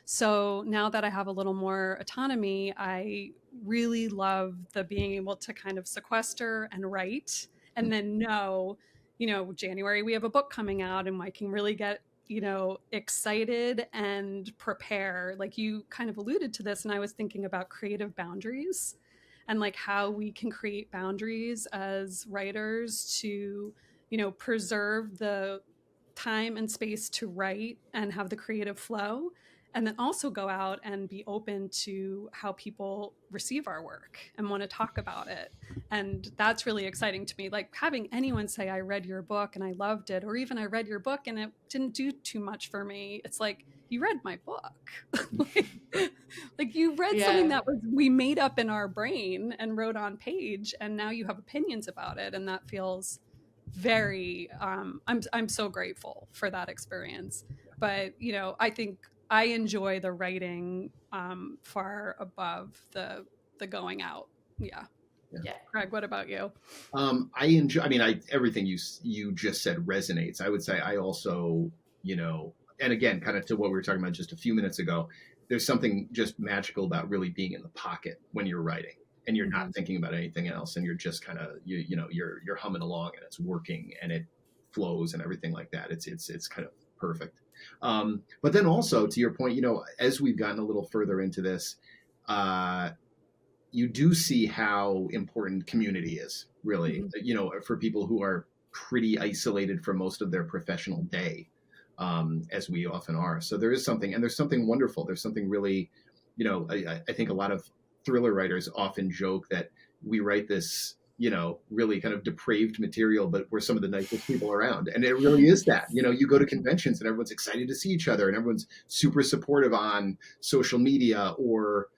So now that I have a little more autonomy, I really love the being able to kind of sequester and write, and then January we have a book coming out and I can really get, excited and prepare. Like you kind of alluded to this, and I was thinking about creative boundaries and like how we can create boundaries as writers to, preserve the time and space to write and have the creative flow, and then also go out and be open to how people receive our work and want to talk about it. And that's really exciting to me. Like having anyone say, I read your book and I loved it, or even I read your book and it didn't do too much for me. It's like, you read my book. like you read something that we made up in our brain and wrote on page, and now you have opinions about it. And that feels very, I'm so grateful for that experience. But, I think I enjoy the writing far above the going out. Yeah. Greg, what about you? I enjoy. I mean, everything you just said resonates. I would say I also, and again, kind of to what we were talking about just a few minutes ago. There's something just magical about really being in the pocket when you're writing, and you're not thinking about anything else, and you're just kind of you're humming along, and it's working, and it flows, and everything like that. It's kind of perfect. But then also to your point, as we've gotten a little further into this, you do see how important community is, really, for people who are pretty isolated for most of their professional day, as we often are. So there is something, and there's something wonderful. There's something really, I think a lot of thriller writers often joke that we write this, really kind of depraved material, but we're some of the nicest people around. And it really is that, you go to conventions and everyone's excited to see each other, and everyone's super supportive on social media or,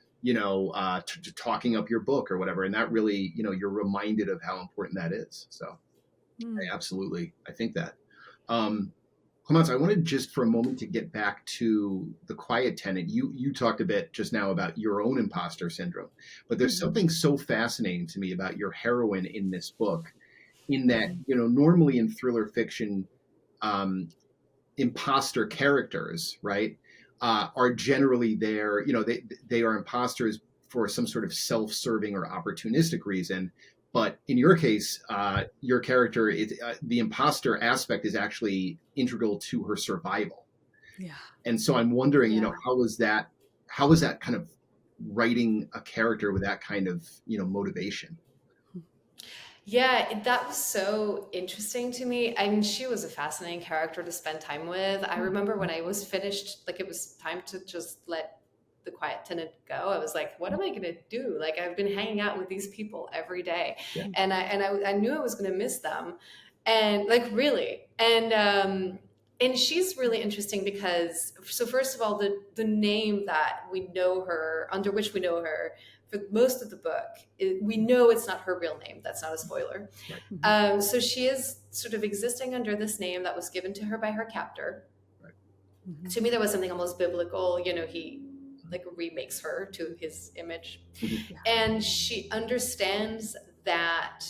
talking up your book or whatever. And that really, you're reminded of how important that is. So I think that. Clémence, I wanted just for a moment to get back to the Quiet Tenant. You talked a bit just now about your own imposter syndrome, but there's something so fascinating to me about your heroine in this book, in that, normally in thriller fiction, imposter characters, right, are generally there, they are imposters for some sort of self-serving or opportunistic reason. But in your case, your character, the imposter aspect is actually integral to her survival. Yeah. And so I'm wondering, how was that kind of writing a character with that kind of, motivation? Yeah, that was so interesting to me. I mean, she was a fascinating character to spend time with. I remember when I was finished, like it was time to just let the Quiet Tenant go. I was like, what am I going to do? Like, I've been hanging out with these people every day, and I knew I was going to miss them, and like really, and she's really interesting because, so first of all, the name that we know her under, which we know her for most of the book, we know it's not her real name. That's not a spoiler. Right. So she is sort of existing under this name that was given to her by her captor. Right. Mm-hmm. To me, there was something almost biblical. He like remakes her to his image. Mm-hmm. And she understands that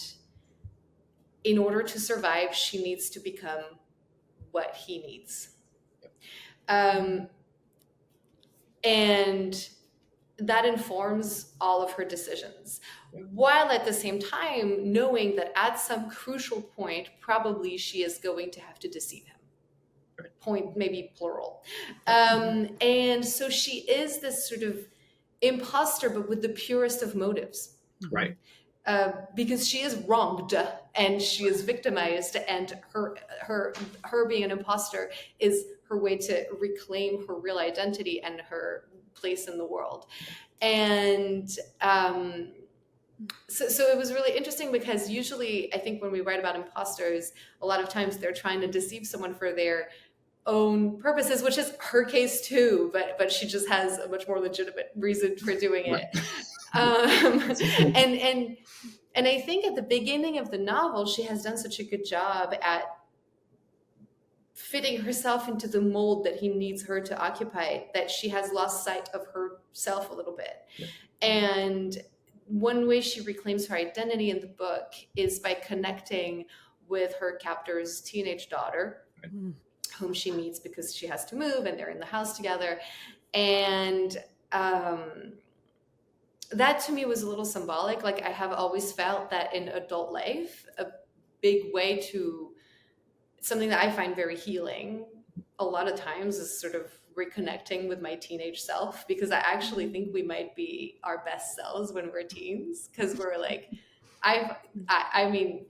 in order to survive, she needs to become what he needs. And that informs all of her decisions, while at the same time knowing that at some crucial point, probably she is going to have to deceive him. Right. Point, maybe plural. And so she is this sort of imposter, but with the purest of motives. Right. Because she is wronged and she is victimized, and her being an imposter is her way to reclaim her real identity and her place in the world. And so it was really interesting, because usually I think when we write about imposters, a lot of times they're trying to deceive someone for their own purposes, which is her case too, but she just has a much more legitimate reason for doing it. And I think at the beginning of the novel, she has done such a good job at fitting herself into the mold that he needs her to occupy, that she has lost sight of herself a little bit. Yeah. And one way she reclaims her identity in the book is by connecting with her captor's teenage daughter, whom she meets because she has to move and they're in the house together. And that to me was a little symbolic. Like, I have always felt that in adult life, a big way to something that I find very healing a lot of times is sort of reconnecting with my teenage self, because I actually think we might be our best selves when we're teens, because we're like, I mean,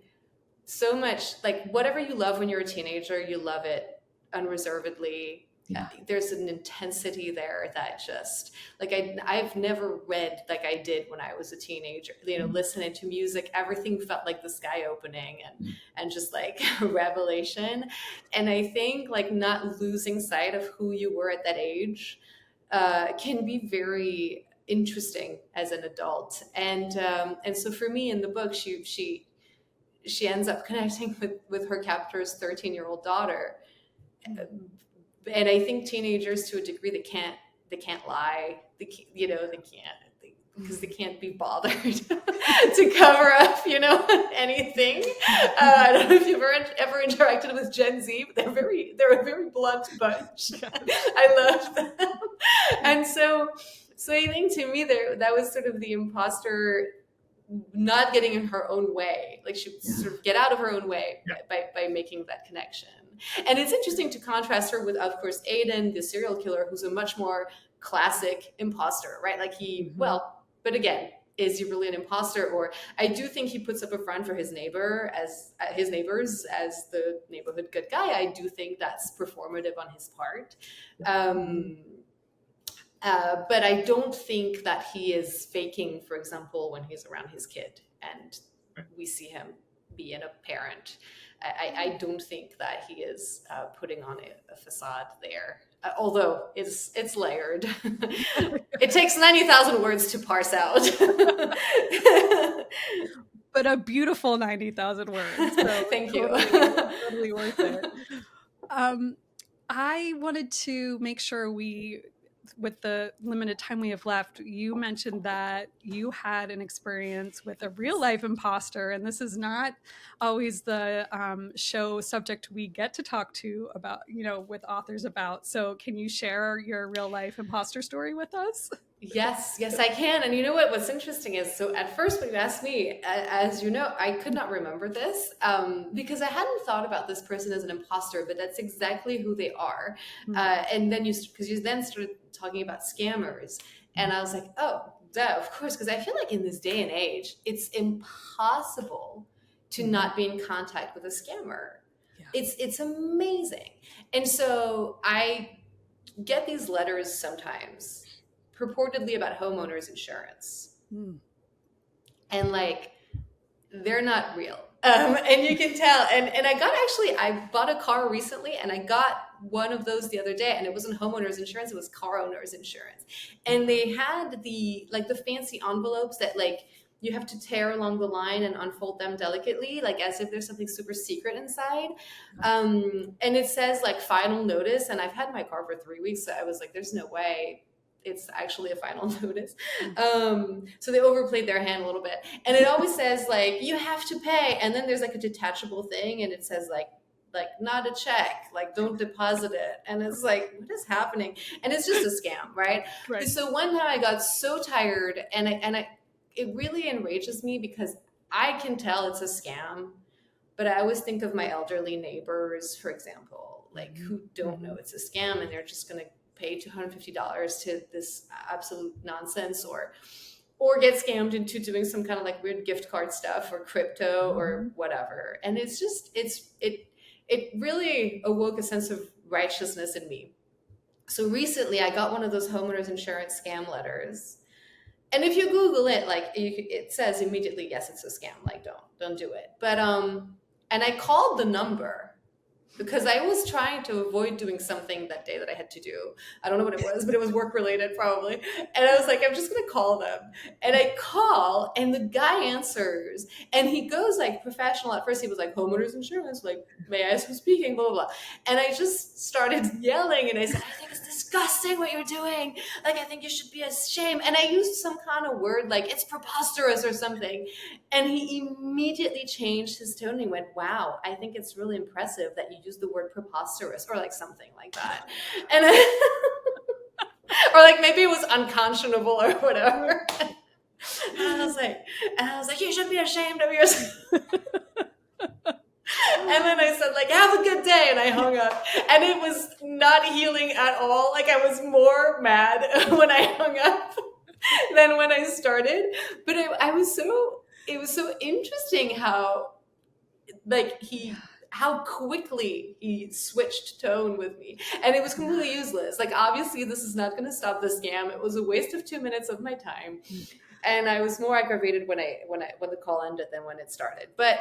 so much, like, whatever you love when you're a teenager, you love it unreservedly. Yeah. There's an intensity there that just, like, I've never read like I did when I was a teenager, you know, listening to music, everything felt like the sky opening and just like a revelation. And I think like not losing sight of who you were at that age can be very interesting as an adult. And so for me in the book, she ends up connecting with her captor's 13-year-old daughter. And I think teenagers, to a degree, they can't lie. They can't, because they can't be bothered to cover up, anything. I don't know if you've ever interacted with Gen Z, but they're a very blunt bunch. I love them. And so I think to me that was sort of the imposter not getting in her own way. Like, she would sort of get out of her own way by making that connection. And it's interesting to contrast her with, of course, Aiden, the serial killer, who's a much more classic imposter, right? Like but again, is he really an imposter? Or I do think he puts up a front for his neighbors as the neighborhood good guy. I do think that's performative on his part. But I don't think that he is faking, for example, when he's around his kid and we see him being a parent. I don't think that he is putting on a facade there, although it's layered. It takes 90,000 words to parse out. But a beautiful 90,000 words. So thank you. Totally worth it. I wanted to make sure with the limited time we have left, you mentioned that you had an experience with a real life imposter, and this is not always the show subject we get to talk to about, with authors about. So can you share your real life imposter story with us? Yes, I can. And you know what's interesting is, so at first when you asked me, as you know, I could not remember this because I hadn't thought about this person as an imposter, but that's exactly who they are. And then you then started talking about scammers, and I was like, oh, duh, of course, because I feel like in this day and age, it's impossible to not be in contact with a scammer. Yeah. It's amazing. And so I get these letters sometimes purportedly about homeowners insurance. And like, they're not real. And you can tell. And I bought a car recently, and I got one of those the other day, and it wasn't homeowners insurance, it was car owners insurance. And they had the fancy envelopes that like you have to tear along the line and unfold them delicately, like as if there's something super secret inside. And it says like final notice. And I've had my car for 3 weeks, so I was like, there's no way it's actually a final notice. So they overplayed their hand a little bit. And it always says like, you have to pay. And then there's like a detachable thing, and it says like not a check, like don't deposit it. And it's like, what is happening? And it's just a scam, right? So one time I got so tired, and it really enrages me because I can tell it's a scam, but I always think of my elderly neighbors, for example, like who don't know it's a scam, and they're just going to pay $250 to this absolute nonsense, or get scammed into doing some kind of like weird gift card stuff or crypto or whatever. And it's just, it really awoke a sense of righteousness in me. So recently I got one of those homeowners insurance scam letters. And if you Google it, like it says immediately, yes, it's a scam. Like don't do it. But, and I called the number, because I was trying to avoid doing something that day that I had to do. I don't know what it was, but it was work related probably. And I was like, I'm just going to call them. And I call, and the guy answers, and he goes like professional. At first he was like, homeowners insurance, like, may I ask who's speaking, blah, blah, blah. And I just started yelling, and I said, I think it's disgusting what you're doing. Like, I think you should be ashamed. And I used some kind of word like, it's preposterous or something. And he immediately changed his tone. And he went, wow, I think it's really impressive that you use the word preposterous, or like something like that. And or like maybe it was unconscionable or whatever. And I was like, you should be ashamed of yourself. And then I said, like, have a good day. And I hung up. And it was not healing at all. Like, I was more mad when I hung up than when I started. But it was so interesting how, like, how quickly he switched tone with me. And it was completely useless. Like, obviously, this is not going to stop the scam. It was a waste of 2 minutes of my time. And I was more aggravated when the call ended than when it started. But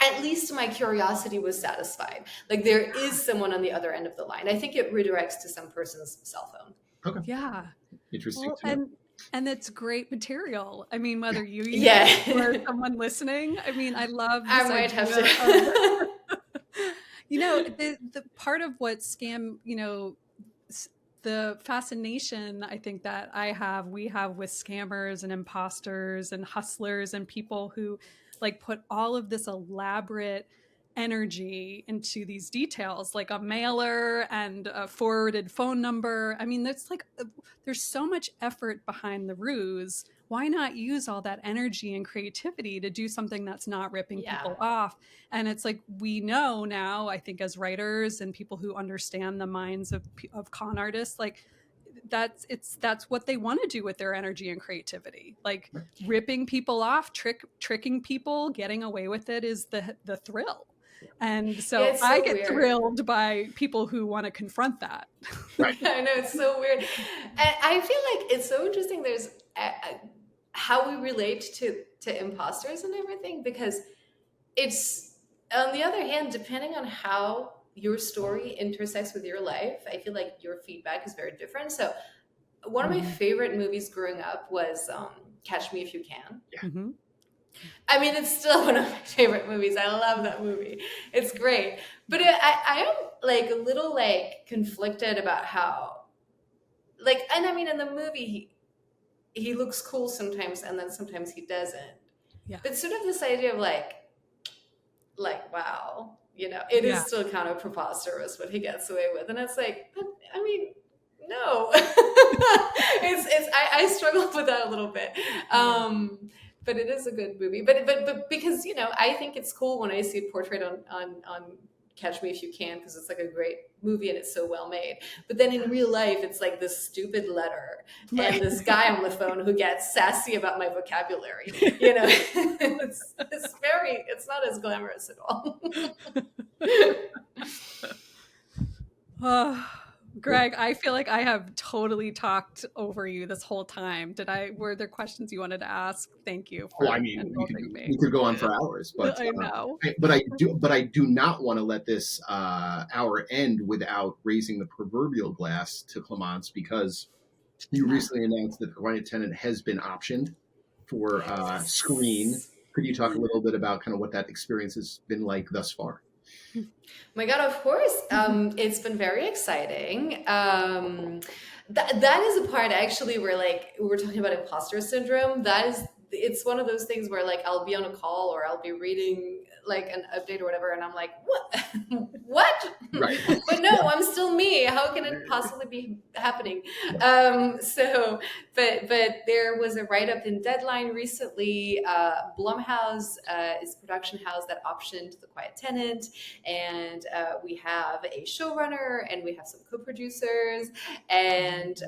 at least my curiosity was satisfied. Like, there is someone on the other end of the line. I think it redirects to some person's cell phone. Okay. Yeah. Interesting. Well, and it's great material. I mean, whether you use Yeah. it or someone listening. I mean, I love this I might have idea to. you know, the part of what scam, you know, the fascination I think that we have with scammers and imposters and hustlers and people who like put all of this elaborate energy into these details, like a mailer and a forwarded phone number. I mean, there's so much effort behind the ruse. Why not use all that energy and creativity to do something that's not ripping people off? And it's like, we know now, I think, as writers and people who understand the minds of con artists, like that's what they want to do with their energy and creativity. Like ripping people off, tricking people, getting away with it is the thrill. And so I get thrilled by people who want to confront that. Right. I know, it's so weird. And I feel like it's so interesting. There's how we relate to imposters and everything, because it's, on the other hand, depending on how your story intersects with your life, I feel like your feedback is very different. So one of my favorite movies growing up was Catch Me If You Can. Yeah. Mm-hmm. I mean, it's still one of my favorite movies. I love that movie. It's great. But I am like a little like conflicted about how, like, and I mean, in the movie, he looks cool sometimes, and then sometimes he doesn't. Yeah. But sort of this idea of like, wow, you know, it is still kind of preposterous what he gets away with. And it's like, but, I mean, no. I struggle with that a little bit. But it is a good movie. But because, you know, I think it's cool when I see it portrayed on Catch Me If You Can, because it's like a great movie and it's so well made. But then in real life, it's like this stupid letter and this guy on the phone who gets sassy about my vocabulary. You know, it's not as glamorous at all. Greg, I feel like I have totally talked over you this whole time. Were there questions you wanted to ask? Thank you. I mean, we could go on for hours, but I know. But I do not want to let this hour end without raising the proverbial glass to Clémence, because you recently announced that the Quiet Tenant has been optioned for screen. Could you talk a little bit about kind of what that experience has been like thus far? My God, of course. It's been very exciting. That is a part actually where, like, we're talking about imposter syndrome. It's one of those things where, like, I'll be on a call or I'll be reading like an update or whatever, and I'm like, what? Right. But no, I'm still me. How can it possibly be happening? But there was a write-up in Deadline recently. Blumhouse is a production house that optioned The Quiet Tenant, and we have a showrunner and we have some co-producers, and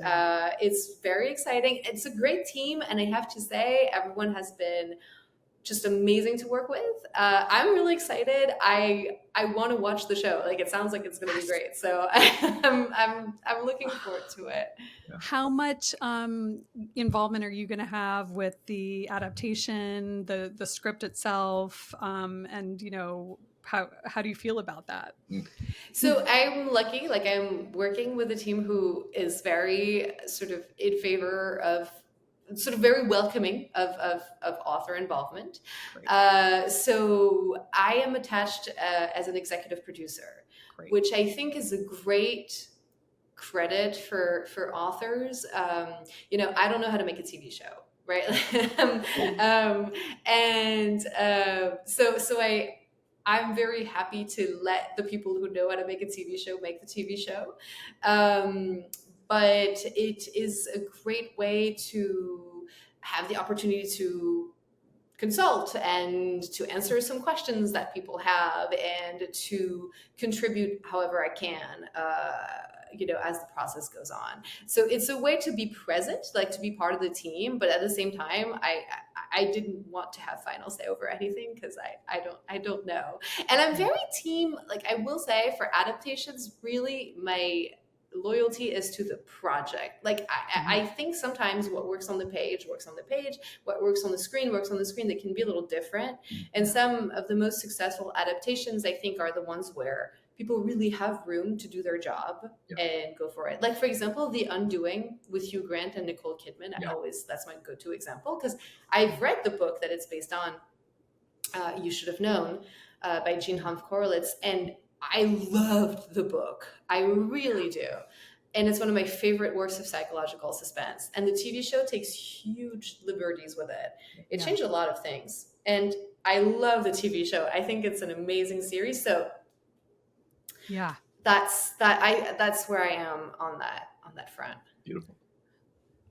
it's very exciting. It's a great team, and I have to say, everyone has been just amazing to work with. I'm really excited. I want to watch the show. Like, it sounds like it's going to be great. So I'm looking forward to it. How much involvement are you going to have with the adaptation, the script itself, and, you know, how do you feel about that? So I'm lucky, like I'm working with a team who is very sort of in favor of sort of very welcoming of author involvement. So I am attached as an executive producer, which I think is a great credit for authors. I don't know how to make a TV show, right? So I'm very happy to let the people who know how to make a TV show make the TV show. But it is a great way to have the opportunity to consult and to answer some questions that people have and to contribute however I can, as the process goes on. So it's a way to be present, like to be part of the team, but at the same time, I didn't want to have final say over anything because I don't know. And I'm very team, like I will say for adaptations, really my loyalty is to the project. Like I think sometimes what works on the page works on the page, what works on the screen works on the screen. That can be a little different. And some of the most successful adaptations, I think, are the ones where people really have room to do their job and go for it. Like, for example, The Undoing with Hugh Grant and Nicole Kidman. That's my go-to example because I've read the book that it's based on, You Should Have Known, by Jean Humph Korelitz, and I loved the book. I really do. And it's one of my favorite works of psychological suspense. And the TV show takes huge liberties with it. It changed a lot of things. And I love the TV show. I think it's an amazing series. So that's where I am on that front. Beautiful.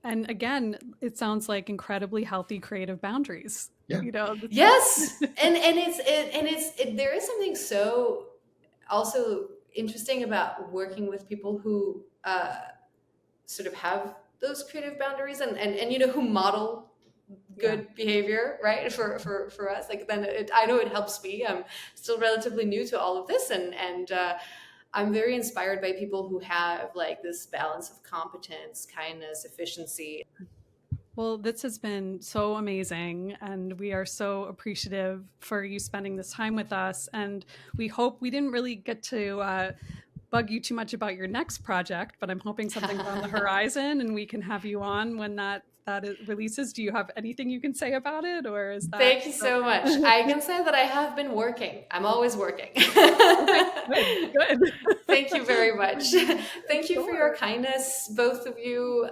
And again, it sounds like incredibly healthy creative boundaries. Yes. and there is something so also interesting about working with people who sort of have those creative boundaries and who model good behavior, right? For us, like then I know it helps me. I'm still relatively new to all of this, and I'm very inspired by people who have like this balance of competence, kindness, efficiency. Well, this has been so amazing, and we are so appreciative for you spending this time with us. And we hope we didn't really get to bug you too much about your next project, but I'm hoping something's on the horizon and we can have you on when that releases. Do you have anything you can say about it, or is that? Thank you so much. I can say that I have been working. I'm always working. Good. Thank you very much. Thank you for your kindness, both of you,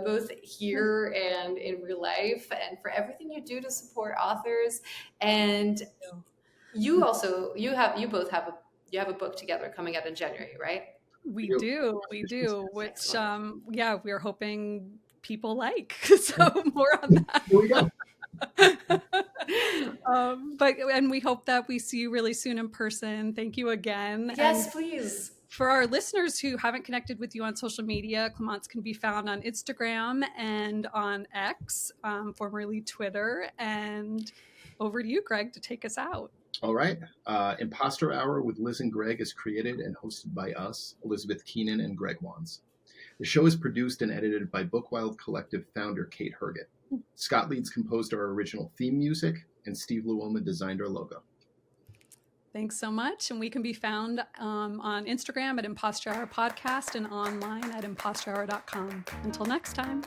both here and in real life, and for everything you do to support authors. And you both have a book together coming out in January, right? We do. Which we're hoping people like. So more on that. Here we go. And we hope that we see you really soon in person. Thank you again. Yes, please. For our listeners who haven't connected with you on social media, Clémence can be found on Instagram and on X, formerly Twitter. And over to you, Greg, to take us out. All right. Imposter Hour with Liz and Greg is created and hosted by us, Elizabeth Keenan and Greg Wands. The show is produced and edited by Bookwild Collective founder Kate Herget. Scott Leeds composed our original theme music, and Steve Luoma designed our logo. Thanks so much. And we can be found on Instagram at Imposter Hour Podcast and online at imposterhour.com. Until next time.